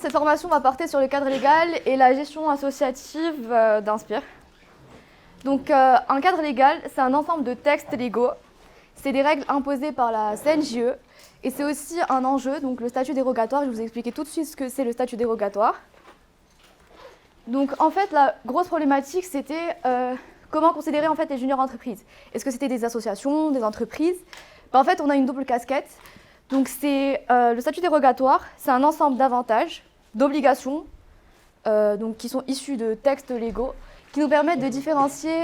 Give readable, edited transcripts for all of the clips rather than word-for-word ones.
cette formation va porter sur le cadre légal et la gestion associative d'Inspire. Donc, un cadre légal, c'est un ensemble de textes légaux. C'est des règles imposées par la CNJE. Et c'est aussi un enjeu, donc le statut dérogatoire. Je vais vous expliquer tout de suite ce que c'est le statut dérogatoire. Donc, en fait, la grosse problématique, c'était comment considérer en fait, les juniors entreprises. Est-ce que c'était des associations, des entreprises? En fait, on a une double casquette. Donc, le statut dérogatoire, c'est un ensemble d'avantages, d'obligations, qui sont issus de textes légaux, qui nous permettent de différencier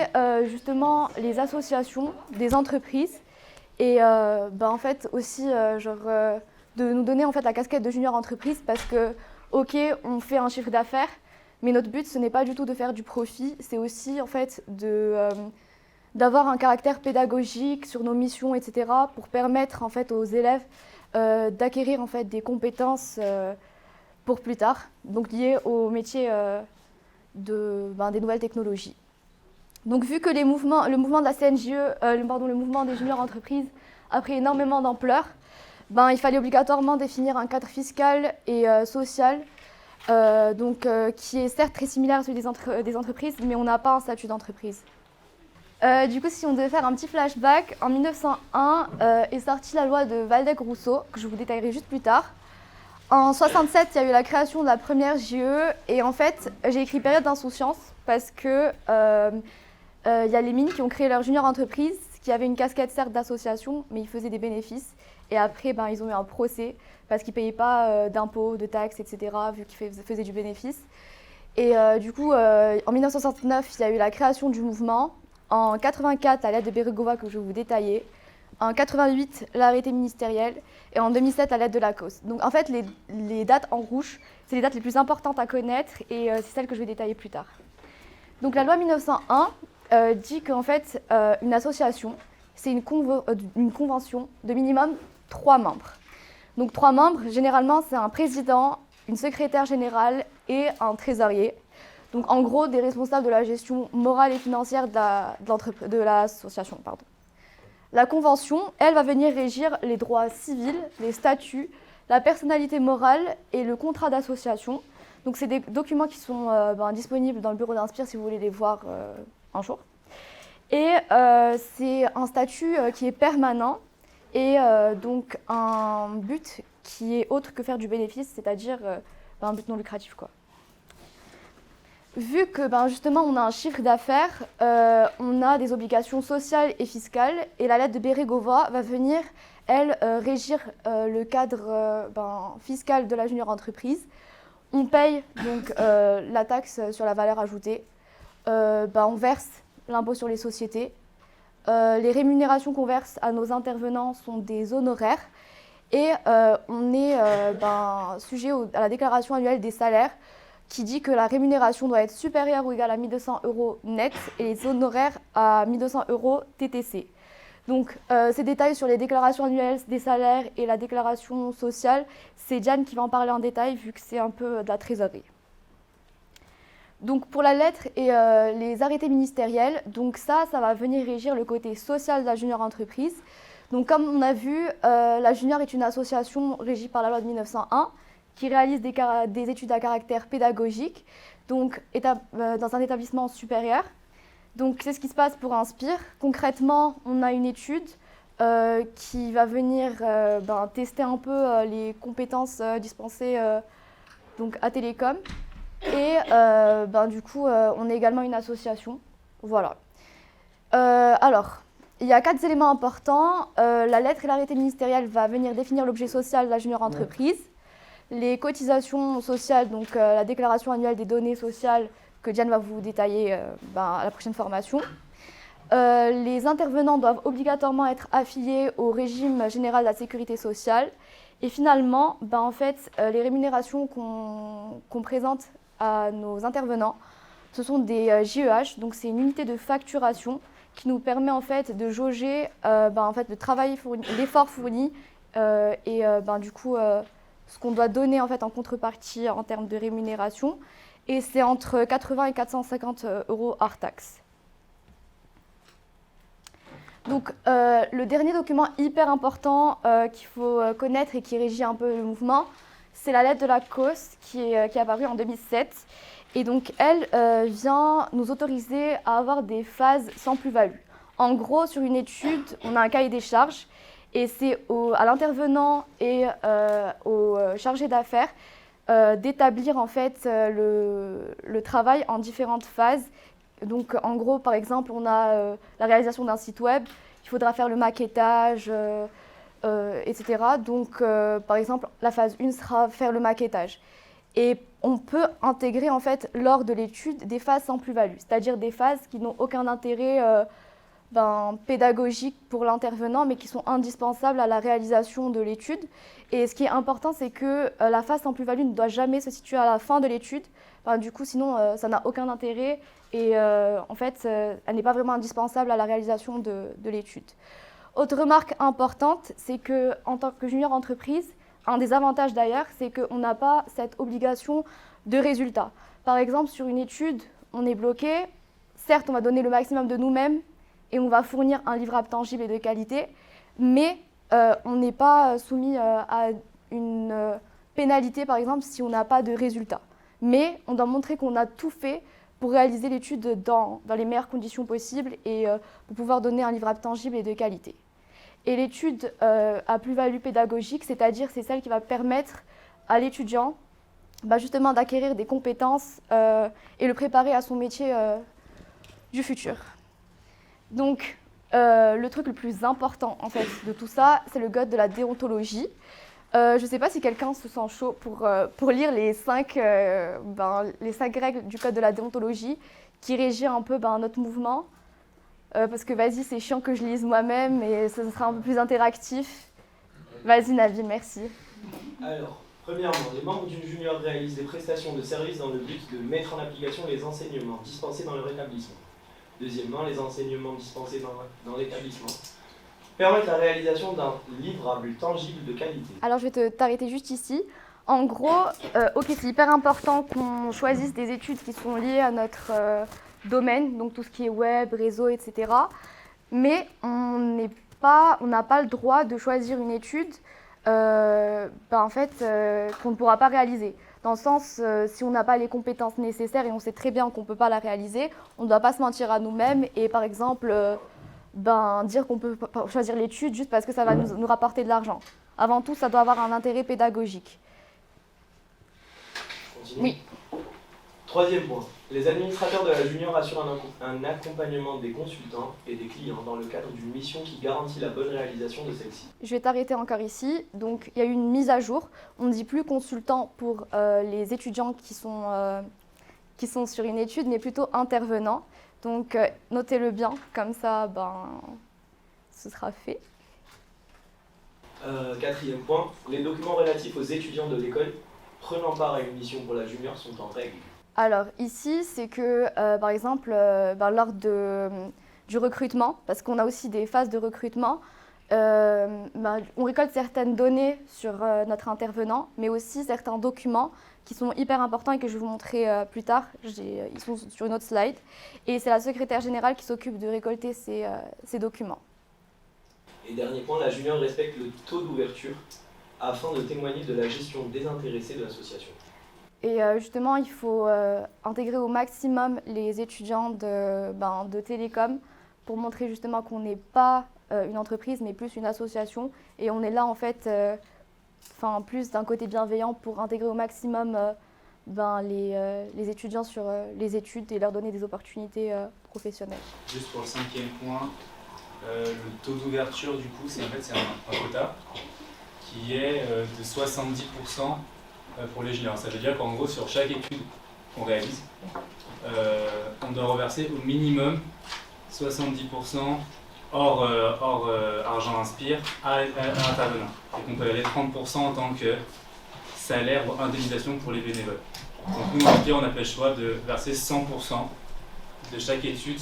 justement les associations des entreprises et en fait aussi de nous donner en fait la casquette de junior entreprise parce que ok, on fait un chiffre d'affaires, mais notre but ce n'est pas du tout de faire du profit, c'est aussi en fait d'avoir un caractère pédagogique sur nos missions, etc., pour permettre en fait aux élèves d'acquérir en fait des compétences pour plus tard, donc liées au métier des nouvelles technologies. Donc vu que le mouvement de la CNJE, le mouvement des juniors entreprises a pris énormément d'ampleur, il fallait obligatoirement définir un cadre fiscal et social qui est certes très similaire à celui des entreprises, mais on n'a pas un statut d'entreprise. Du coup, si on devait faire un petit flashback, en 1901 est sortie la loi de Waldeck-Rousseau, que je vous détaillerai juste plus tard. En 67, il y a eu la création de la première JE, et en fait, j'ai écrit période d'insouciance parce que y a les mines qui ont créé leur junior entreprise, qui avait une casquette certes d'association, mais ils faisaient des bénéfices. Et après, ils ont eu un procès parce qu'ils ne payaient pas d'impôts, de taxes, etc., vu qu'ils faisaient du bénéfice. Et du coup, en 1969, il y a eu la création du mouvement. En 84, la lettre de Bérégovoy que je vais vous détailler. En 88, l'arrêté ministériel. Et en 2007, la lettre de Lacoste. Donc en fait, les dates en rouge, c'est les dates les plus importantes à connaître et c'est celles que je vais détailler plus tard. Donc la loi 1901 dit qu'en fait, une association, c'est une convention de minimum 3 membres. Donc 3 membres, généralement, c'est un président, une secrétaire générale et un trésorier. Donc en gros, des responsables de la gestion morale et financière de l'association. La convention, elle, va venir régir les droits civils, les statuts, la personnalité morale et le contrat d'association. Donc c'est des documents qui sont disponibles dans le bureau d'Inspire si vous voulez les voir un jour. Et c'est un statut qui est permanent et donc un but qui est autre que faire du bénéfice, c'est-à-dire un but non lucratif, quoi. Vu que justement on a un chiffre d'affaires, on a des obligations sociales et fiscales, et la lettre de Bérégovoy va venir, elle, régir le cadre fiscal de la junior entreprise. On paye donc la taxe sur la valeur ajoutée, on verse l'impôt sur les sociétés, les rémunérations qu'on verse à nos intervenants sont des honoraires, et on est sujet à la déclaration annuelle des salaires, qui dit que la rémunération doit être supérieure ou égale à 1 200 € net et les honoraires à 1 200 € TTC. Donc, ces détails sur les déclarations annuelles des salaires et la déclaration sociale, c'est Diane qui va en parler en détail vu que c'est un peu de la trésorerie. Donc, pour la lettre et les arrêtés ministériels, donc ça va venir régir le côté social de la junior entreprise. Donc, comme on a vu, la junior est une association régie par la loi de 1901, qui réalise des études à caractère pédagogique, donc dans un établissement supérieur. Donc c'est ce qui se passe pour Inspire. Concrètement, on a une étude qui va venir tester un peu les compétences dispensées donc à Télécom. Et du coup, on est également une association. Voilà. Alors, il y a 4 éléments importants. La lettre et l'arrêté ministériel va venir définir l'objet social de la junior entreprise. Les cotisations sociales, donc la déclaration annuelle des données sociales que Diane va vous détailler à la prochaine formation. Les intervenants doivent obligatoirement être affiliés au régime général de la sécurité sociale. Et finalement, les rémunérations qu'on présente à nos intervenants, ce sont des JEH, donc c'est une unité de facturation qui nous permet en fait de jauger le travail fourni, l'effort fourni et du coup ce qu'on doit donner en fait en contrepartie en termes de rémunération, et c'est entre 80 et 450 € hors taxe. Donc le dernier document hyper important qu'il faut connaître et qui régit un peu le mouvement, c'est la lettre de Lacoste qui est apparue en 2007. Et donc, elle vient nous autoriser à avoir des phases sans plus-value. En gros, sur une étude, on a un cahier des charges et c'est à l'intervenant et au chargé d'affaires d'établir en fait le travail en différentes phases. Donc, en gros, par exemple, on a la réalisation d'un site web, il faudra faire le maquettage, etc. Donc, par exemple, la phase 1 sera faire le maquettage. Et on peut intégrer en fait lors de l'étude des phases sans plus-value, c'est-à-dire des phases qui n'ont aucun intérêt pédagogique pour l'intervenant, mais qui sont indispensables à la réalisation de l'étude. Et ce qui est important, c'est que la phase sans plus-value ne doit jamais se situer à la fin de l'étude. Du coup, sinon, ça n'a aucun intérêt et en fait, elle n'est pas vraiment indispensable à la réalisation de l'étude. Autre remarque importante, c'est qu'en tant que junior entreprise, un des avantages d'ailleurs, c'est qu'on n'a pas cette obligation de résultat. Par exemple, sur une étude, on est bloqué. Certes, on va donner le maximum de nous-mêmes et on va fournir un livrable tangible et de qualité, mais on n'est pas soumis à une pénalité, par exemple, si on n'a pas de résultat. Mais on doit montrer qu'on a tout fait pour réaliser l'étude dans les meilleures conditions possibles et pour pouvoir donner un livrable tangible et de qualité. Et l'étude à plus-value pédagogique, c'est-à-dire c'est celle qui va permettre à l'étudiant justement d'acquérir des compétences et le préparer à son métier du futur. Donc, le truc le plus important en fait de tout ça, c'est le code de la déontologie. Je ne sais pas si quelqu'un se sent chaud pour lire les 5 règles du code de la déontologie qui régit un peu notre mouvement. Parce que vas-y, c'est chiant que je lise moi-même et ça sera un peu plus interactif. Vas-y Nabil, merci. Alors, premièrement, les membres d'une junior réalisent des prestations de services dans le but de mettre en application les enseignements dispensés dans leur établissement. Deuxièmement, les enseignements dispensés dans l'établissement permettent la réalisation d'un livrable tangible de qualité. Alors je vais t'arrêter juste ici. En gros, c'est hyper important qu'on choisisse des études qui sont liées à notre domaine, donc tout ce qui est web, réseau, etc. Mais on n'a pas le droit de choisir une étude qu'on ne pourra pas réaliser. Dans le sens, si on n'a pas les compétences nécessaires et on sait très bien qu'on ne peut pas la réaliser, on ne doit pas se mentir à nous-mêmes et par exemple dire qu'on peut choisir l'étude juste parce que ça va nous rapporter de l'argent. Avant tout, ça doit avoir un intérêt pédagogique. Continue. Oui. Troisième point, les administrateurs de la junior assurent un accompagnement des consultants et des clients dans le cadre d'une mission qui garantit la bonne réalisation de celle-ci. Je vais t'arrêter encore ici. Donc, il y a eu une mise à jour. On ne dit plus consultant pour les étudiants qui sont sur une étude, mais plutôt intervenants. Donc, notez-le bien, comme ça, ce sera fait. Quatrième point, les documents relatifs aux étudiants de l'école prenant part à une mission pour la junior sont en règle. Alors ici, c'est que par exemple, lors du recrutement, parce qu'on a aussi des phases de recrutement, on récolte certaines données sur notre intervenant, mais aussi certains documents qui sont hyper importants et que je vais vous montrer plus tard. Ils sont sur une autre slide. Et c'est la secrétaire générale qui s'occupe de récolter ces documents. Et dernier point, la junior respecte le taux d'ouverture afin de témoigner de la gestion désintéressée de l'association. Et justement, il faut intégrer au maximum les étudiants de télécom pour montrer justement qu'on n'est pas une entreprise, mais plus une association. Et on est là, en fait, plus d'un côté bienveillant pour intégrer au maximum les étudiants sur les études et leur donner des opportunités professionnelles. Juste pour le 5e point, le taux d'ouverture, du coup, c'est un quota qui est de 70%. Pour les juniors. Ça veut dire qu'en gros, sur chaque étude qu'on réalise, on doit reverser au minimum 70% hors argent inspire à l'intervenant. Et qu'on peut aller 30% en tant que salaire ou indemnisation pour les bénévoles. Donc nous, en tout cas, on a fait le choix de verser 100% de chaque étude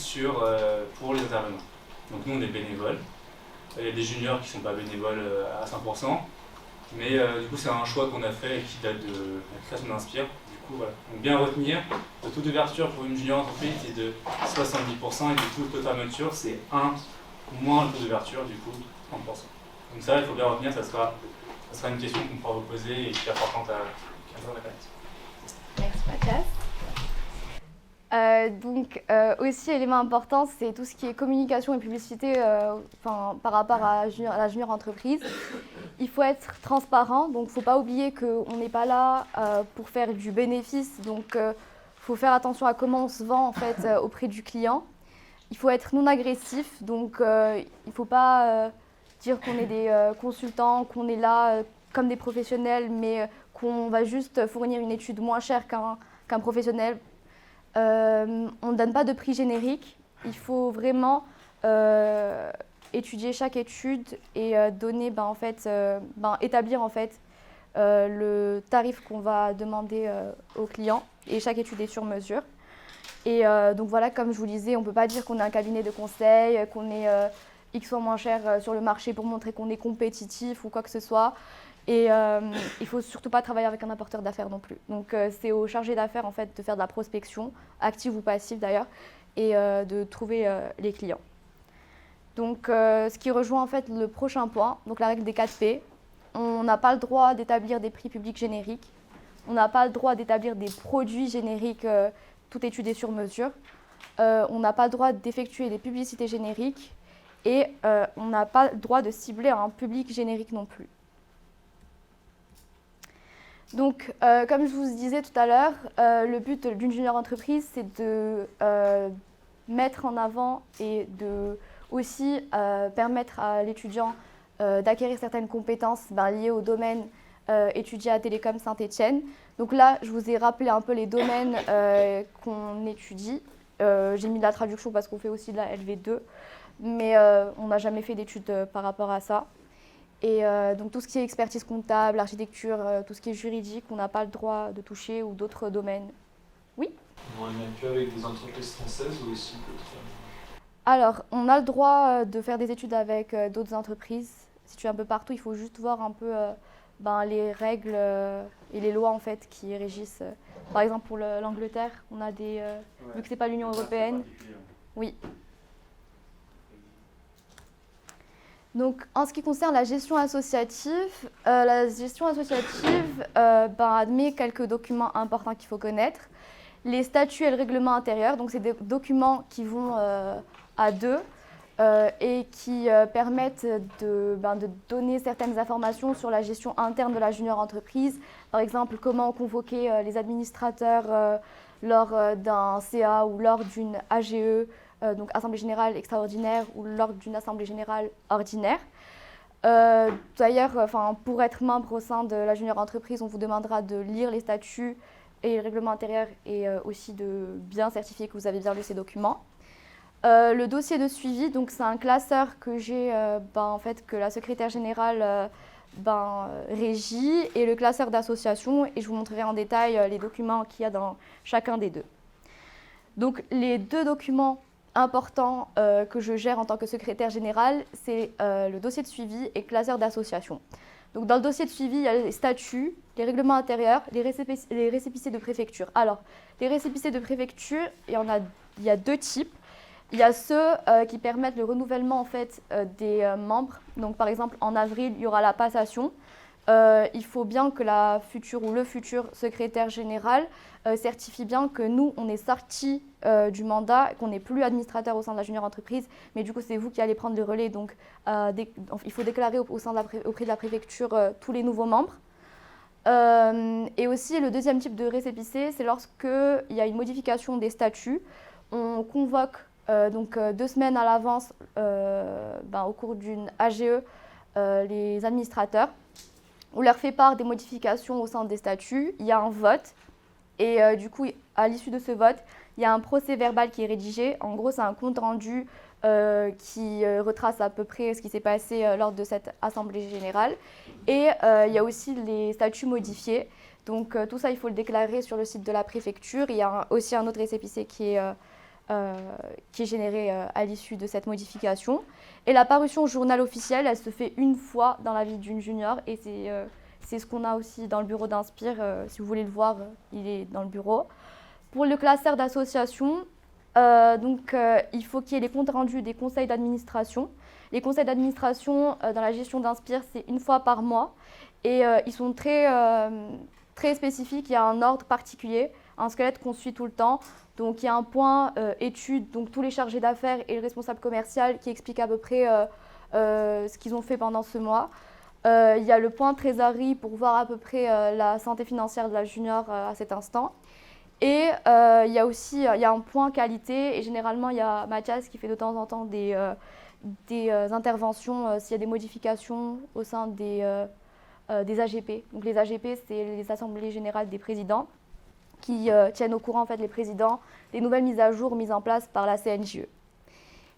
pour les intervenants. Donc nous, on est bénévoles. Il y a des juniors qui ne sont pas bénévoles à 100%. Mais du coup, c'est un choix qu'on a fait et qui date de la création d'Inspire. Du coup, voilà. Donc, bien retenir, le taux d'ouverture pour une junior entreprise est de 70% et du coup, le taux de fermeture, c'est 1 moins le taux d'ouverture, du coup, 30%. Donc ça, il faut bien retenir, ça sera Ça sera une question qu'on pourra vous poser et qui est importante à la réponse. Merci Mathias. Aussi, élément important, c'est tout ce qui est communication et publicité par rapport à la junior entreprise. Il faut être transparent, donc il ne faut pas oublier qu'on n'est pas là pour faire du bénéfice. Donc, il faut faire attention à comment on se vend en fait, auprès du client. Il faut être non agressif, donc il ne faut pas dire qu'on est des consultants, qu'on est là comme des professionnels, mais qu'on va juste fournir une étude moins chère qu'un professionnel. On ne donne pas de prix générique. Il faut vraiment étudier chaque étude et donner, établir en fait le tarif qu'on va demander au client. Et chaque étude est sur mesure. Et donc voilà, comme je vous disais, on ne peut pas dire qu'on est un cabinet de conseil, qu'on est X fois moins cher sur le marché pour montrer qu'on est compétitif ou quoi que ce soit. Et il ne faut surtout pas travailler avec un apporteur d'affaires non plus. Donc c'est au chargé d'affaires en fait, de faire de la prospection, active ou passive d'ailleurs, et de trouver les clients. Donc ce qui rejoint en fait le prochain point, donc la règle des 4 P. On n'a pas le droit d'établir des prix publics génériques. On n'a pas le droit d'établir des produits génériques, tout étudié sur mesure. On n'a pas le droit d'effectuer des publicités génériques. Et on n'a pas le droit de cibler un public générique non plus. Donc, comme je vous disais tout à l'heure, le but d'une junior entreprise, c'est de mettre en avant et de aussi permettre à l'étudiant d'acquérir certaines compétences liées au domaine étudié à Télécom Saint-Étienne. Donc là, je vous ai rappelé un peu les domaines qu'on étudie. J'ai mis de la traduction parce qu'on fait aussi de la LV2, mais on n'a jamais fait d'études par rapport à ça. Et donc tout ce qui est expertise comptable, architecture, tout ce qui est juridique, on n'a pas le droit de toucher ou d'autres domaines. Oui ? On aurait bien que avec des entreprises françaises ou aussi d'autres. Alors, on a le droit de faire des études avec d'autres entreprises. Situées un peu partout, il faut juste voir un peu les règles et les lois en fait, qui régissent. Par exemple, pour l'Angleterre, on a des... vu que ce n'est pas l'Union européenne. Oui. Donc, en ce qui concerne la gestion associative, admet quelques documents importants qu'il faut connaître. Les statuts et le règlement intérieur, donc c'est des documents qui vont à deux et qui permettent de donner certaines informations sur la gestion interne de la junior entreprise. Par exemple, comment convoquer les administrateurs lors d'un CA ou lors d'une AGE, donc Assemblée Générale Extraordinaire ou lors d'une Assemblée Générale Ordinaire. D'ailleurs, pour être membre au sein de la junior entreprise, on vous demandera de lire les statuts et le règlement intérieur et aussi de bien certifier que vous avez bien lu ces documents. Le dossier de suivi, donc c'est un classeur que j'ai, que la secrétaire générale régit, et le classeur d'association, et je vous montrerai en détail les documents qu'il y a dans chacun des deux. Donc les deux documents importants que je gère en tant que secrétaire générale, c'est le dossier de suivi et le classeur d'association. Donc dans le dossier de suivi, il y a les statuts, les règlements intérieurs, les récépissés de préfecture. Alors, les récépissés de préfecture, il y a deux types. Il y a ceux qui permettent le renouvellement en fait, des membres. Donc par exemple, en avril, il y aura la passation. Il faut bien que la future ou le futur secrétaire général certifie bien que nous, on est sortis du mandat, qu'on n'est plus administrateur au sein de la junior entreprise, mais du coup, c'est vous qui allez prendre le relais. Donc, il faut déclarer auprès de la préfecture tous les nouveaux membres. Et aussi, le deuxième type de récépissé, c'est lorsqu'il y a une modification des statuts. On convoque 2 semaines à l'avance, au cours d'une AGE, les administrateurs. On leur fait part des modifications au sein des statuts, il y a un vote, et du coup, à l'issue de ce vote, il y a un procès verbal qui est rédigé. En gros, c'est un compte rendu qui retrace à peu près ce qui s'est passé lors de cette assemblée générale. Et il y a aussi les statuts modifiés. Donc tout ça, il faut le déclarer sur le site de la préfecture. Il y a aussi un autre récépissé qui est généré à l'issue de cette modification. Et la parution au journal officiel, elle se fait une fois dans la vie d'une junior, et c'est ce qu'on a aussi dans le bureau d'Inspire. Si vous voulez le voir, il est dans le bureau. Pour le classeur d'association, il faut qu'il y ait les comptes rendus des conseils d'administration. Les conseils d'administration dans la gestion d'Inspire, c'est une fois par mois. Et ils sont très spécifiques, il y a un ordre particulier, un squelette qu'on suit tout le temps. Donc il y a un point études, donc tous les chargés d'affaires et le responsable commercial qui expliquent à peu près ce qu'ils ont fait pendant ce mois. Il y a le point trésorerie pour voir à peu près la santé financière de la junior à cet instant. Et il y a aussi un point qualité, et généralement il y a Mathias qui fait de temps en temps des interventions s'il y a des modifications au sein des AGP. Donc les AGP, c'est les assemblées générales des présidents qui tiennent au courant en fait, les présidents des nouvelles mises à jour mises en place par la CNJE.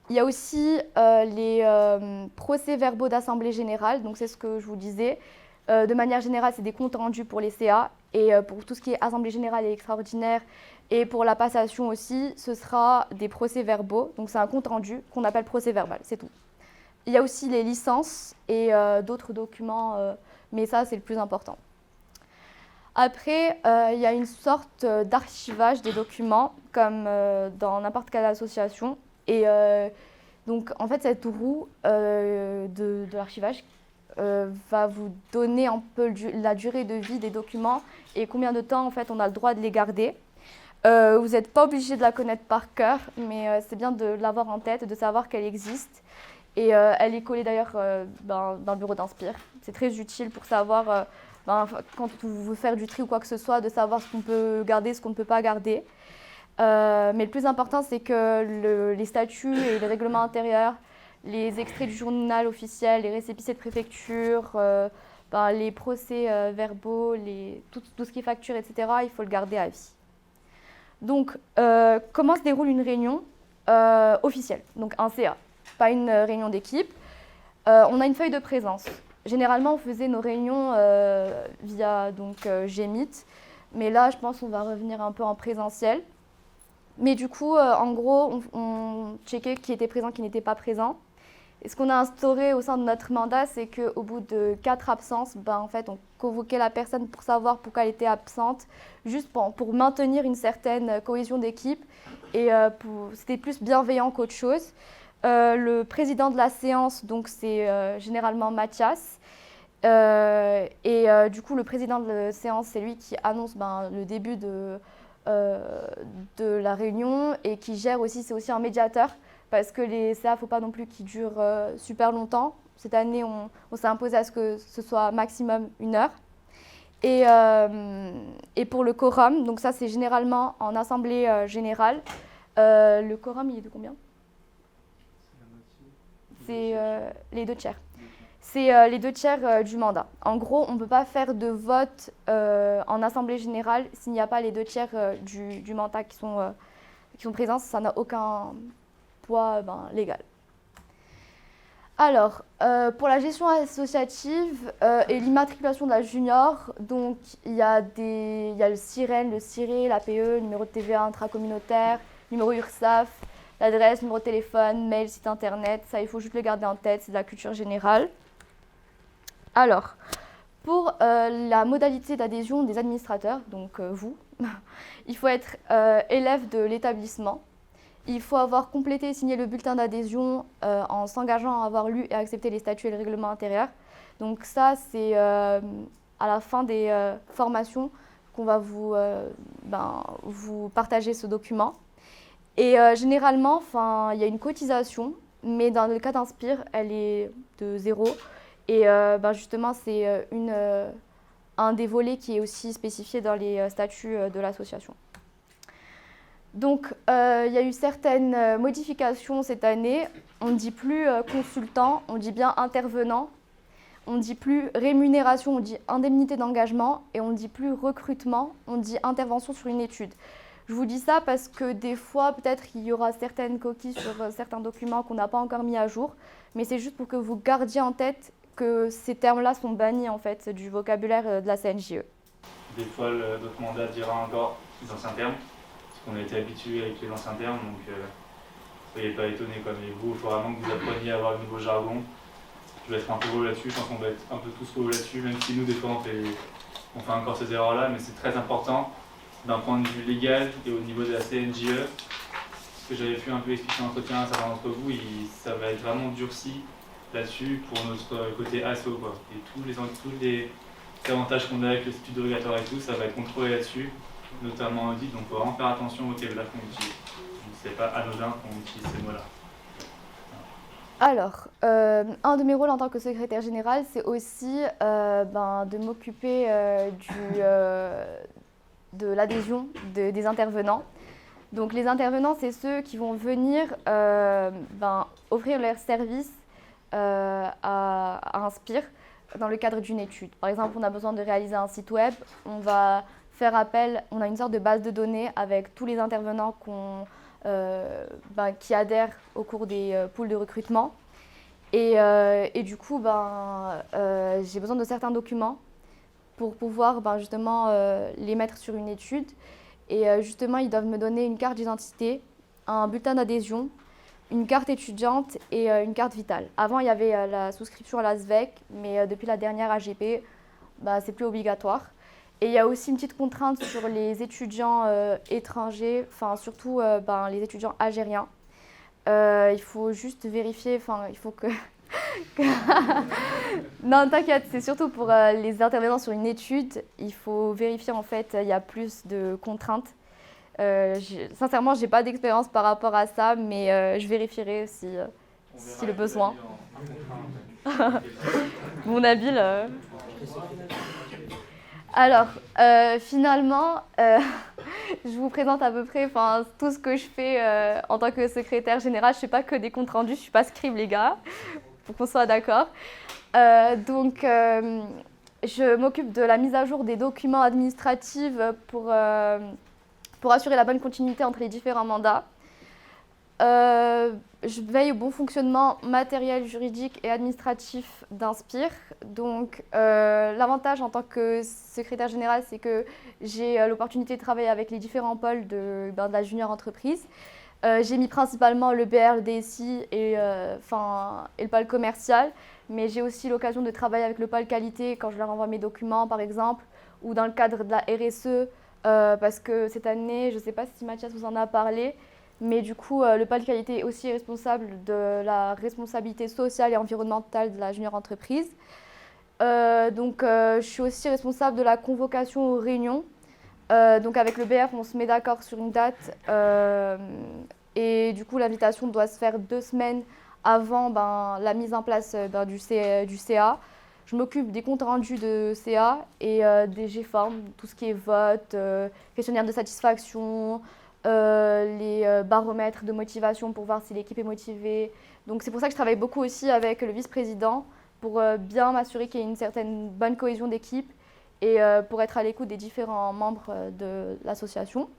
Il y a aussi les procès-verbaux d'assemblée générale, donc c'est ce que je vous disais. De manière générale, c'est des comptes rendus pour les CA, et pour tout ce qui est assemblée générale et extraordinaire, et pour la passation aussi, ce sera des procès-verbaux, donc c'est un compte rendu qu'on appelle procès-verbal, c'est tout. Il y a aussi les licences et d'autres documents, mais ça c'est le plus important. Après, il y a une sorte d'archivage des documents, comme dans n'importe quelle association. Et donc, en fait, cette roue de l'archivage va vous donner un peu la durée de vie des documents et combien de temps, en fait, on a le droit de les garder. Vous n'êtes pas obligé de la connaître par cœur, mais c'est bien de l'avoir en tête, de savoir qu'elle existe. Et elle est collée d'ailleurs dans le bureau d'Inspire. C'est très utile pour savoir... quand vous voulez faire du tri ou quoi que ce soit, de savoir ce qu'on peut garder, ce qu'on ne peut pas garder. Mais le plus important, c'est que les statuts et les règlements intérieurs, les extraits du journal officiel, les récépissés de préfecture, les procès-verbaux, tout ce qui est facture, etc., il faut le garder à vie. Donc, comment se déroule une réunion officielle, donc un CA, pas une réunion d'équipe. On a une feuille de présence. Généralement, on faisait nos réunions via Gmeet, mais là, je pense qu'on va revenir un peu en présentiel. Mais du coup, en gros, on checkait qui était présent, qui n'était pas présent. Et ce qu'on a instauré au sein de notre mandat, c'est qu'au bout de 4 absences, en fait, on convoquait la personne pour savoir pourquoi elle était absente, juste pour maintenir une certaine cohésion d'équipe. Et c'était plus bienveillant qu'autre chose. Le président de la séance, donc c'est généralement Mathias. Du coup, le président de la séance, c'est lui qui annonce le début de la réunion et qui gère aussi, c'est aussi un médiateur parce que les CA, il ne faut pas non plus qu'ils durent super longtemps. Cette année, on s'est imposé à ce que ce soit maximum 1 heure. Et pour le quorum, donc ça c'est généralement en assemblée générale. Le quorum, il est de combien ? C'est les 2 tiers. C'est les 2 tiers du mandat. En gros, on ne peut pas faire de vote en assemblée générale s'il n'y a pas les 2 tiers du mandat qui sont présents. Ça n'a aucun poids légal. Alors, pour la gestion associative et l'immatriculation de la junior, donc il y a le SIREN, le CIRE, l'APE, numéro de TVA intracommunautaire, numéro URSSAF, l'adresse, numéro de téléphone, mail, site internet. Ça, il faut juste le garder en tête, c'est de la culture générale. Alors, pour la modalité d'adhésion des administrateurs, donc vous, il faut être élève de l'établissement. Il faut avoir complété et signé le bulletin d'adhésion en s'engageant à avoir lu et accepté les statuts et le règlement intérieur. Donc ça, c'est à la fin des formations qu'on va vous partager ce document. Et généralement, il y a une cotisation, mais dans le cas d'Inspire, elle est de 0. Et justement, c'est un des volets qui est aussi spécifié dans les statuts de l'association. Donc, il y a eu certaines modifications cette année. On ne dit plus consultant, on dit bien intervenant. On ne dit plus rémunération, on dit indemnité d'engagement. Et on ne dit plus recrutement, on dit intervention sur une étude. Je vous dis ça parce que des fois, peut-être il y aura certaines coquilles sur certains documents qu'on n'a pas encore mis à jour. Mais c'est juste pour que vous gardiez en tête que ces termes-là sont bannis en fait, du vocabulaire de la CNJE. Des fois, notre mandat dira encore les anciens termes. On a été habitué avec les anciens termes, donc soyez pas étonnés. Mais vous, il faut vraiment que vous appreniez à avoir le nouveau jargon. Je vais être un peu gros là-dessus, je pense qu'on va être un peu tous gros là-dessus, même si nous, des fois, on fait encore ces erreurs-là, mais c'est très important d'un point de vue légal et au niveau de la CNJE. Ce que j'avais pu un peu expliquer en entretien à certains d'entre vous, ça va être vraiment durci là-dessus pour notre côté ASSO. Et tous les avantages qu'on a avec le statut dérogatoire et tout, ça va être contrôlé là-dessus, notamment en audit, donc il faut vraiment faire attention au vocabulaire qu'on utilise. C'est pas anodin qu'on utilise ces mots-là. Alors, un de mes rôles en tant que secrétaire général, c'est aussi de m'occuper de l'adhésion des intervenants. Donc les intervenants, c'est ceux qui vont venir offrir leurs services à Inspire dans le cadre d'une étude. Par exemple, on a besoin de réaliser un site web, on va faire appel, on a une sorte de base de données avec tous les intervenants qui adhèrent au cours des pools de recrutement. Et du coup, j'ai besoin de certains documents pour pouvoir justement les mettre sur une étude. Et justement, ils doivent me donner une carte d'identité, un bulletin d'adhésion, une carte étudiante et une carte vitale. Avant, il y avait la souscription à la SVEC, mais depuis la dernière AGP, c'est plus obligatoire. Et il y a aussi une petite contrainte sur les étudiants étrangers, surtout les étudiants algériens. Il faut juste vérifier, il faut que... Non, t'inquiète, c'est surtout pour les intervenants sur une étude. Il faut vérifier, en fait, il y a plus de contraintes. Sincèrement, je n'ai pas d'expérience par rapport à ça, mais je vérifierai si le besoin. Mon habile. Alors, finalement, je vous présente à peu près tout ce que je fais en tant que secrétaire générale. Je ne fais pas que des comptes rendus, je ne suis pas scribe, les gars, pour qu'on soit d'accord. Je m'occupe de la mise à jour des documents administratifs pour assurer la bonne continuité entre les différents mandats. Je veille au bon fonctionnement matériel, juridique et administratif d'Inspire. Donc, l'avantage en tant que secrétaire générale, c'est que j'ai l'opportunité de travailler avec les différents pôles de la junior entreprise. J'ai mis principalement le BR, le DSI et le pôle commercial, mais j'ai aussi l'occasion de travailler avec le pôle qualité quand je leur envoie mes documents, par exemple, ou dans le cadre de la RSE, parce que cette année, je ne sais pas si Mathias vous en a parlé, mais du coup, le pôle qualité est aussi responsable de la responsabilité sociale et environnementale de la junior entreprise. Je suis aussi responsable de la convocation aux réunions. Donc avec le BR, on se met d'accord sur une date et du coup, l'invitation doit se faire 2 semaines avant la mise en place du CA. Je m'occupe des comptes rendus de CA et des G-formes, tout ce qui est vote, questionnaire de satisfaction, les baromètres de motivation pour voir si l'équipe est motivée. Donc c'est pour ça que je travaille beaucoup aussi avec le vice-président pour bien m'assurer qu'il y ait une certaine bonne cohésion d'équipe et pour être à l'écoute des différents membres de l'association.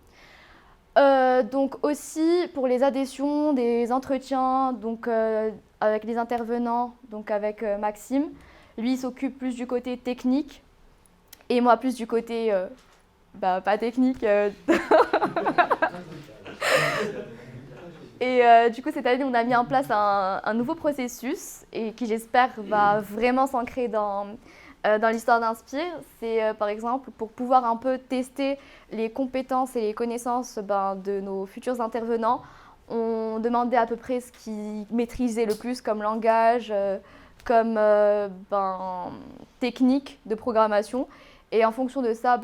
Donc aussi pour les adhésions, des entretiens avec les intervenants, donc avec Maxime. Lui, il s'occupe plus du côté technique et moi plus du côté pas technique. Et du coup, cette année, on a mis en place un nouveau processus et qui, j'espère, va vraiment s'ancrer dans l'histoire d'Inspire. C'est, par exemple, pour pouvoir un peu tester les compétences et les connaissances de nos futurs intervenants, on demandait à peu près ce qu'ils maîtrisaient le plus comme langage, comme technique de programmation. Et en fonction de ça,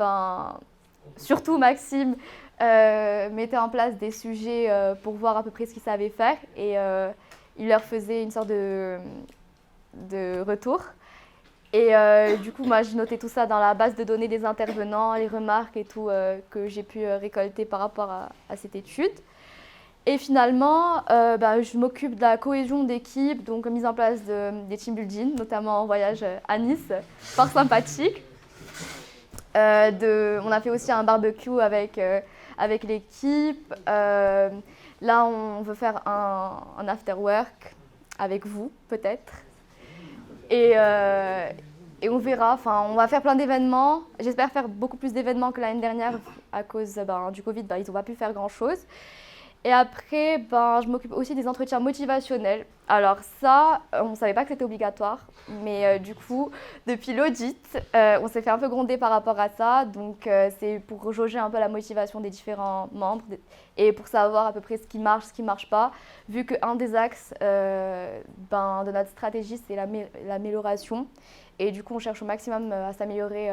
surtout Maxime mettait en place des sujets pour voir à peu près ce qu'ils savaient faire et il leur faisait une sorte de retour. Et du coup, moi, je notais tout ça dans la base de données des intervenants, les remarques et tout que j'ai pu récolter par rapport à cette étude. Et finalement, je m'occupe de la cohésion d'équipe, donc mise en place des team building, notamment en voyage à Nice, fort sympathique. On a fait aussi un barbecue avec l'équipe. Là, on veut faire un after work avec vous, peut-être. Et on verra. On va faire plein d'événements. J'espère faire beaucoup plus d'événements que l'année dernière à cause du Covid. Ils n'ont pas pu faire grand-chose. Et après, je m'occupe aussi des entretiens motivationnels. Alors ça, on ne savait pas que c'était obligatoire, mais du coup, depuis l'audit, on s'est fait un peu gronder par rapport à ça. Donc c'est pour jauger un peu la motivation des différents membres et pour savoir à peu près ce qui marche pas, vu qu'un des axes de notre stratégie, c'est l'amélioration. Et du coup, on cherche au maximum à s'améliorer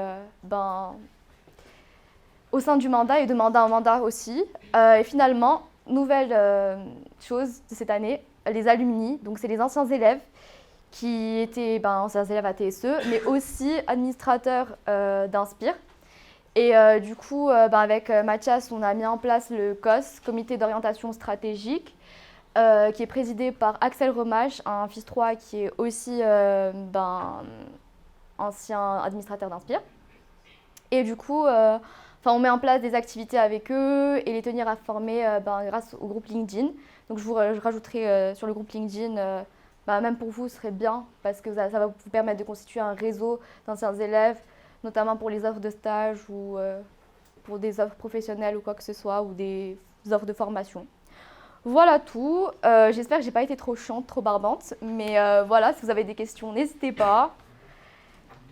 au sein du mandat et de mandat en mandat aussi. Et finalement, nouvelle chose de cette année, les alumni. Donc, c'est les anciens élèves qui étaient anciens élèves à TSE, mais aussi administrateurs d'Inspire. Et du coup, avec Mathias, on a mis en place le COS, Comité d'orientation stratégique, qui est présidé par Axel Remage, un fils 3 qui est aussi ancien administrateur d'Inspire. Et du coup, on met en place des activités avec eux et les tenir informés grâce au groupe LinkedIn. Donc je rajouterai sur le groupe LinkedIn, même pour vous, ce serait bien parce que ça va vous permettre de constituer un réseau d'anciens élèves, notamment pour les offres de stage ou pour des offres professionnelles ou quoi que ce soit, ou des offres de formation. Voilà tout. J'espère que je n'ai pas été trop chiante, trop barbante, mais voilà, si vous avez des questions, n'hésitez pas.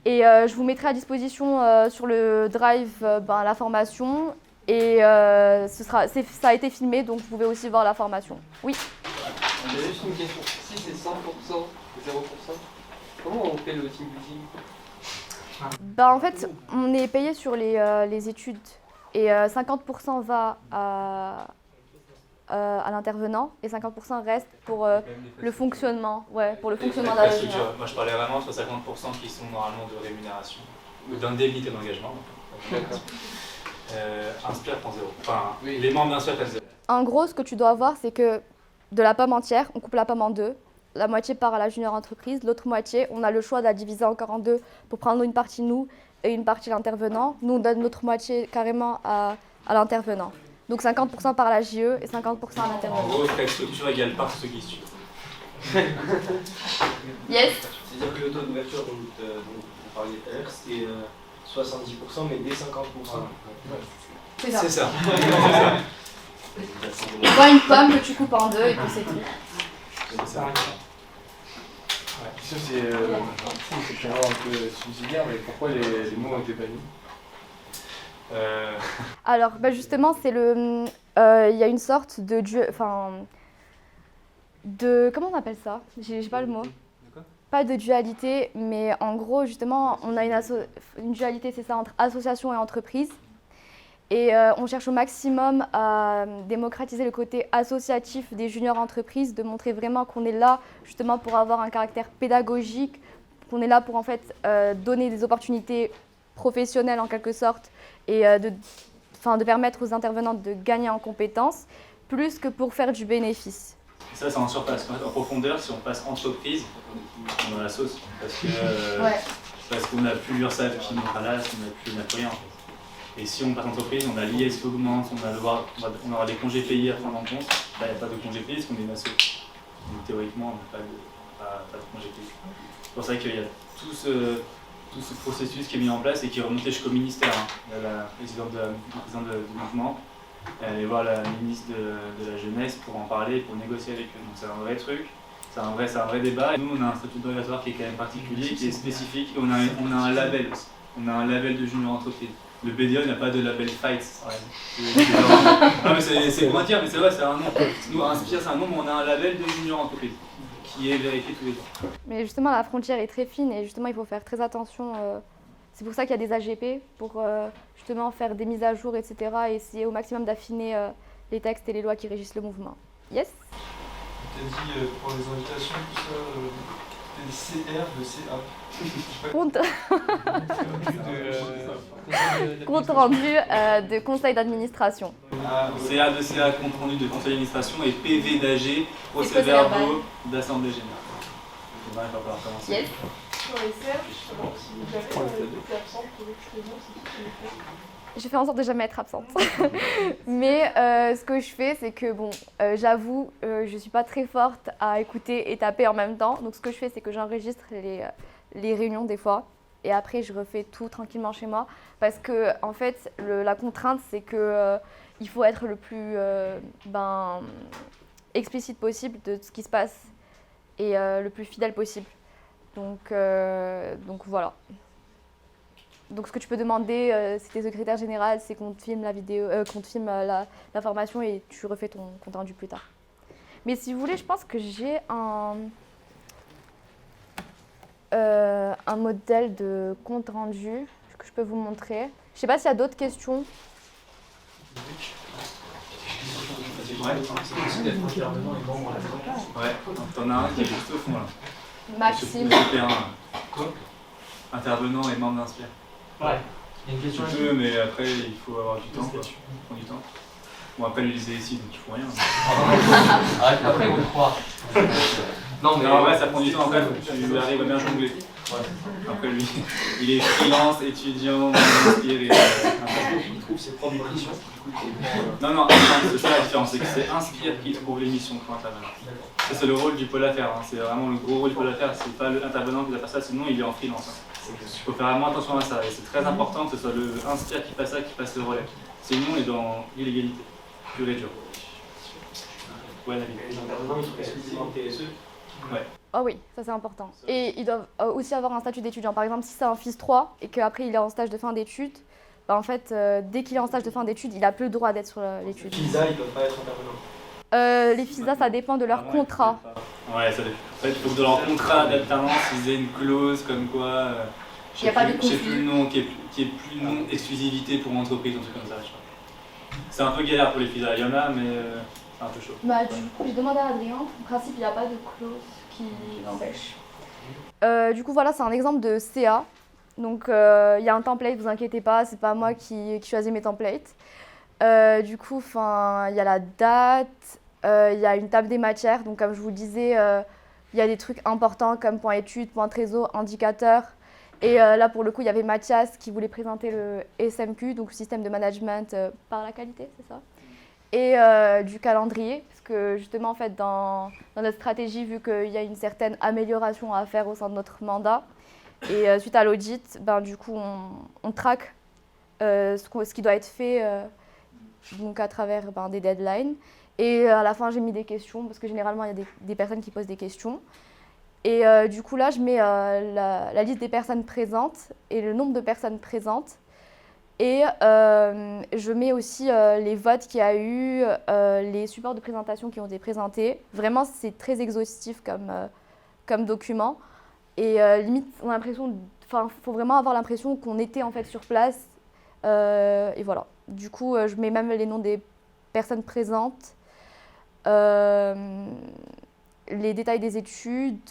Et je vous mettrai à disposition sur le drive la formation. Et ça a été filmé, donc vous pouvez aussi voir la formation. Oui. J'ai juste une question. Si c'est 100% et 0%, comment on fait le team building? En fait, on est payé sur les études. Et 50% va à l'intervenant et 50% reste pour le fonctionnement. Ouais, pour le fonctionnement de la structure. Moi, je parlais vraiment sur 50% qui sont normalement de rémunération ou d'indemnité d'engagement. Inspire prend 0. Enfin, oui. Les membres d'Inspire prennent 0. En gros, ce que tu dois voir, c'est que de la pomme entière, on coupe la pomme en deux. La moitié part à la junior entreprise, l'autre moitié, on a le choix de la diviser encore en deux pour prendre une partie nous et une partie l'intervenant. Nous, on donne notre moitié carrément à l'intervenant. Donc 50% par la JE et 50% à l'intervenant. En gros, frais de structure égale par ceux qui suivent. Yes. C'est-à-dire que le taux d'ouverture dont vous parliez tout à l'heure, c'était 70%, mais dès 50%. C'est ça. C'est ça. Tu vois une pomme que tu coupes en deux et puis c'est tout. C'est ça. Ça, c'est un peu subsidiaire, mais pourquoi les mots ont été bannis? Alors, justement, c'est il y a une sorte de comment on appelle ça? J'ai pas le mot. Pas de dualité, mais en gros, justement, on a une dualité, c'est ça, entre association et entreprise. Et on cherche au maximum à démocratiser le côté associatif des juniors entreprises, de montrer vraiment qu'on est là justement pour avoir un caractère pédagogique, qu'on est là pour en fait donner des opportunités professionnelles en quelque sorte et de permettre aux intervenants de gagner en compétences, plus que pour faire du bénéfice. Ça, c'est en surface. En profondeur, si on passe entreprise, on a la sauce. Parce qu'on n'a plus l'URSSAF qui n'est pas là, on n'a plus rien. En fait. Et si on passe entreprise, on a l'IS qui augmente, on aura des congés payés à prendre en compte. Là, il n'y a pas de congés payés parce qu'on est une asso. Donc théoriquement, on n'a pas de congés payés. C'est pour ça qu'il y a tout ce processus qui est mis en place et qui est remonté jusqu'au ministère. Il y a la présidente du mouvement. Elle est allée voir la ministre de la Jeunesse pour en parler, pour négocier avec eux. Donc c'est un vrai truc, c'est un vrai débat. Et nous, on a un statut d'organisateur qui est quand même particulier, qui est spécifique. Et on a un label aussi. On a un label de junior entreprise. Le BDO n'a pas de label Fight. Non mais c'est pour dire, mais c'est vrai, c'est un nom. Nous, Inspire, c'est un nom, mais on a un label de junior entreprise qui est vérifié tous les ans. Mais justement, la frontière est très fine et justement, il faut faire très attention. C'est pour ça qu'il y a des AGP, pour justement faire des mises à jour, etc. et essayer au maximum d'affiner les textes et les lois qui régissent le mouvement. Yes. Tu as dit pour les invitations, tout ça, des CR, de CA. Compte rendu de conseil d'administration. CA de CA, compte rendu de conseil d'administration et PV d'AG, procès-verbaux d'assemblée générale. Il va falloir commencer. Yes. Sur les CR, justement, si jamais tu es absente, je fais en sorte de jamais être absente. Mais ce que je fais, c'est que, j'avoue, je ne suis pas très forte à écouter et taper en même temps. Donc ce que je fais, c'est que j'enregistre les réunions des fois. Et après, je refais tout tranquillement chez moi. Parce que, en fait, la contrainte, c'est que il faut être le plus explicite possible de ce qui se passe et le plus fidèle possible. Donc voilà. Donc ce que tu peux demander, si tu es secrétaire général, c'est qu'on te filme la vidéo, qu'on te filme la formation et tu refais ton compte rendu plus tard. Mais si vous voulez, je pense que j'ai un modèle de compte rendu que je peux vous montrer. Je ne sais pas s'il y a d'autres questions. C'est possible d'être intervenant et membre à la Ouais, t'en as un qui est juste au fond là. Maxime. Super, quoi intervenant et membre d'Inspire. Ouais. Il y a une Tu question peux, mais après il faut avoir du temps. Quoi. Ça prend du temps. Bon, après, lui, c'est ici, donc il faut rien. Arrête, après, ils vont le croire. Non, mais en vrai, ça prend du temps. Après, tu arrives à bien jongler. Ouais. Après, lui, il est freelance, étudiant, Inspire et. Il trouve ses propres missions. Non, c'est ça la différence, c'est que c'est Inspire qui trouve les missions pour intervenant. Ça, c'est le rôle du pôle affaires. Hein. C'est vraiment le gros rôle du pôle affaires. C'est pas l'intervenant qui va faire ça, sinon il est en freelance. Hein. Il faut faire vraiment attention à ça. Et c'est très important que ce soit le Inspire qui fasse ça, qui passe le relais. Sinon, on est dans l'illégalité. Pure et dure. Ouais, la vie. Les intervenants, ils sont exclusivement TSE. Ouais. Ah oui, ça c'est important. Et ils doivent aussi avoir un statut d'étudiant. Par exemple, si c'est un FIS 3 et qu'après il est en stage de fin d'études, bah en fait, dès qu'il est en stage de fin d'études, il n'a plus le droit d'être sur l'étude. FISA, ils ne peuvent pas être intervenants. Les FISA, ça dépend de leur contrat. Ouais, ça dépend. En fait, il faut que dans leur contrat d'alternance, ils aient une clause comme quoi. Il n'y a pas de Je sais plus conflit. le nom, qui est plus non exclusivité pour entreprise, un truc comme ça, je crois. C'est un peu galère pour les FISA, il y en a, mais c'est un peu chaud. Bah, du coup, j'ai demandé à Adrien. En principe, il n'y a pas de clause qui l'empêche. Du coup, voilà, c'est un exemple de CA. Donc, il y a un template, vous inquiétez pas, c'est pas moi qui choisis mes templates. Du coup, il y a la date, il y a une table des matières. Donc, comme je vous le disais, il y a des trucs importants comme point études, point trésor, indicateur. Et là, pour le coup, il y avait Mathias qui voulait présenter le SMQ, donc système de management par la qualité, c'est ça. Et du calendrier, parce que justement, en fait, dans notre stratégie, vu qu'il y a une certaine amélioration à faire au sein de notre mandat, et suite à l'audit, ben, du coup, on traque ce qui doit être fait donc à travers des deadlines. Et à la fin, j'ai mis des questions, parce que généralement, il y a des personnes qui posent des questions. Et du coup, là, je mets la liste des personnes présentes et le nombre de personnes présentes. Et je mets aussi les votes qu'il y a eu, les supports de présentation qui ont été présentés. Vraiment, c'est très exhaustif comme document. Et limite, on a l'impression, faut vraiment avoir l'impression qu'on était en fait sur place. Et voilà. Du coup, je mets même les noms des personnes présentes, les détails des études.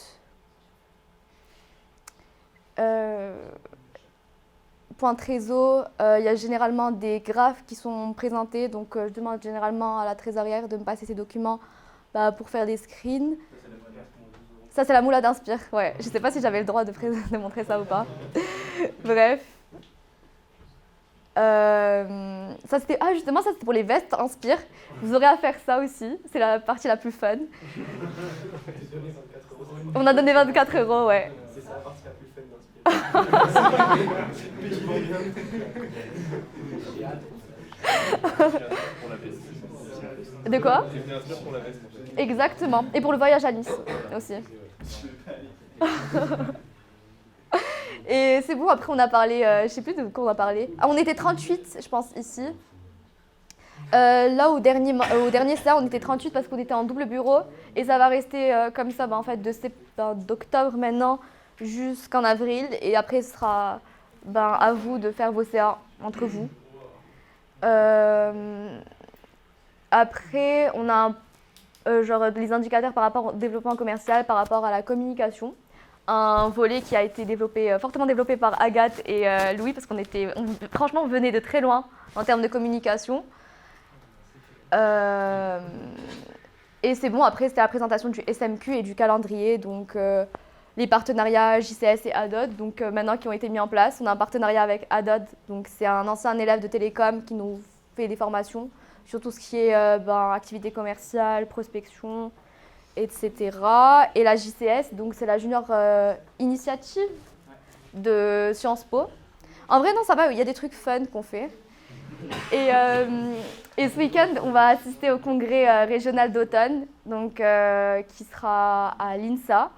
Point trésor, il y a généralement des graphes qui sont présentés, donc je demande généralement à la trésorière de me passer ces documents pour faire des screens. Ça, c'est la moula d'Inspire, ouais. Je sais pas si j'avais le droit de montrer ça ou pas. Bref. Ça, c'était pour les vestes Inspire. Vous aurez à faire ça aussi, c'est la partie la plus fun. On a donné 24 €, ouais. C'est ça la partie la plus fun d'Inspire. De quoi? Exactement. Et pour le voyage à Nice aussi. Et c'est bon, après on a parlé, je sais plus de quoi on a parlé. Ah, on était 38, je pense, ici. Là, au dernier CA, on était 38 parce qu'on était en double bureau. Et ça va rester comme ça, en fait, d'octobre maintenant jusqu'en avril. Et après, ce sera à vous de faire vos CA entre vous. Après, on a les indicateurs par rapport au développement commercial, par rapport à la communication. Un volet qui a été fortement développé par Agathe et Louis, parce franchement, on venait de très loin en termes de communication. Et c'est bon, après, c'était la présentation du SMQ et du calendrier, donc les partenariats JCS et ADOD, donc maintenant qui ont été mis en place. On a un partenariat avec ADOD, donc c'est un ancien élève de télécom qui nous fait des formations sur tout ce qui est activité commerciale, prospection, etc. Et la JCS, donc c'est la Junior Initiative de Sciences Po. En vrai, non, ça va, il y a des trucs fun qu'on fait. Et ce week-end, on va assister au congrès régional d'automne, donc qui sera à l'INSA.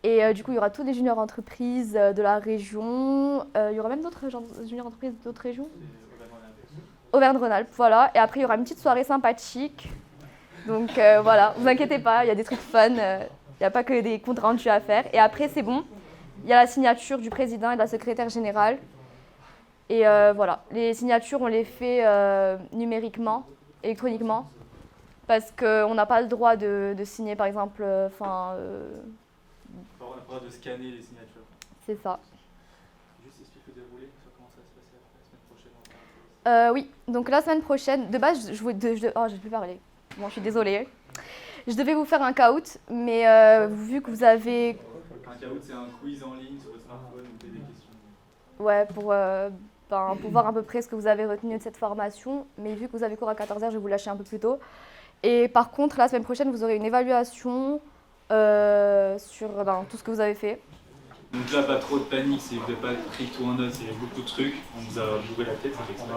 Et du coup, il y aura toutes les juniors entreprises de la région. Il y aura même d'autres juniors entreprises d'autres régions. Auvergne-Rhône-Alpes, voilà. Et après, il y aura une petite soirée sympathique. Donc voilà, vous inquiétez pas, il y a des trucs fun. Il n'y a pas que des comptes rendus à faire. Et après, c'est bon. il y a la signature du président et de la secrétaire générale. Et voilà, les signatures, on les fait numériquement, électroniquement, parce qu'on n'a pas le droit de signer, par exemple, On a le droit de scanner les signatures. c'est ça. Juste explique le déroulé, sur comment ça va se passer la semaine prochaine. Oui, donc la semaine prochaine, de base, oh, je ne peux parler. Bon, je suis désolée. Je devais vous faire un caout, mais vu que vous avez... Un caout, c'est un quiz en ligne sur votre smartphone, vous avez des questions. Ouais, pour voir à peu près ce que vous avez retenu de cette formation. Mais vu que vous avez cours à 14h, je vais vous lâcher un peu plus tôt. Et par contre, la semaine prochaine, vous aurez une évaluation sur tout ce que vous avez fait. Donc là, pas trop de panique, si vous n'avez pas pris tout en note, il y a beaucoup de trucs, on vous a bourré la tête, ça fait exprès.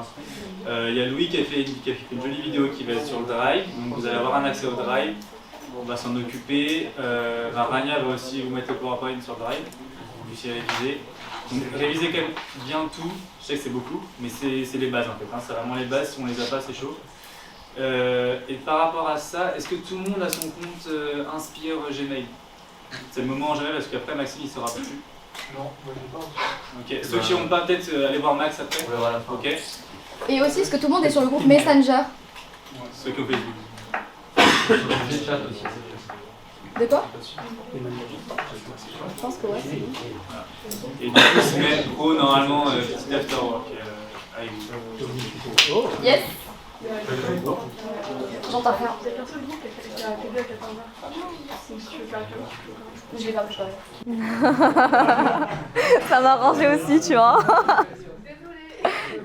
Il y a Louis qui a fait une jolie vidéo qui va être sur le Drive, donc vous allez avoir un accès au Drive, on va s'en occuper. Rania va aussi vous mettre le PowerPoint sur le Drive, vous puissiez réviser. Donc révisez quand même bien tout, je sais que c'est beaucoup, mais c'est les bases en fait, c'est vraiment les bases, si on les a pas c'est chaud. Et par rapport à ça, est-ce que tout le monde a son compte Inspire Gmail? C'est le moment en jamais parce qu'après Maxime il ne saura plus. Non, moi j'ai pas. Ok, ceux qui n'ont pas peut-être aller voir Max après. On verra à la fin. Ok. Et aussi, est-ce que tout le monde est sur le groupe Messenger? Ceux qui ont Facebook. J'ai le chat aussi. De quoi? Je pense que ouais, c'est bon. Et du coup, semaine pro, normalement, petit afterwork avec vous. Yes. J'entends rien. Il y a qu'un seul groupe qui a accédé à 14h. Donc si tu veux faire un cadeau, tu peux. Je l'ai pas préparé. Ça m'a arrangé aussi, tu vois.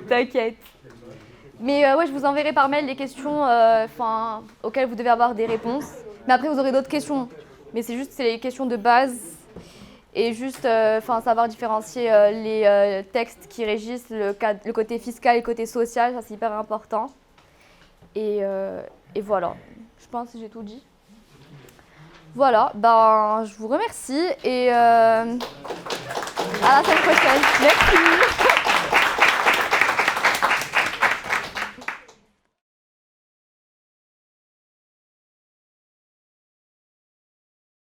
T'inquiète. Mais ouais, je vous enverrai par mail les questions auxquelles vous devez avoir des réponses. Mais après, vous aurez d'autres questions. Mais c'est les questions de base. Et juste savoir différencier les textes qui régissent le côté fiscal et le côté social. Ça, c'est hyper important. Et voilà. Je pense que j'ai tout dit. Voilà, je vous remercie et à la semaine prochaine. Merci.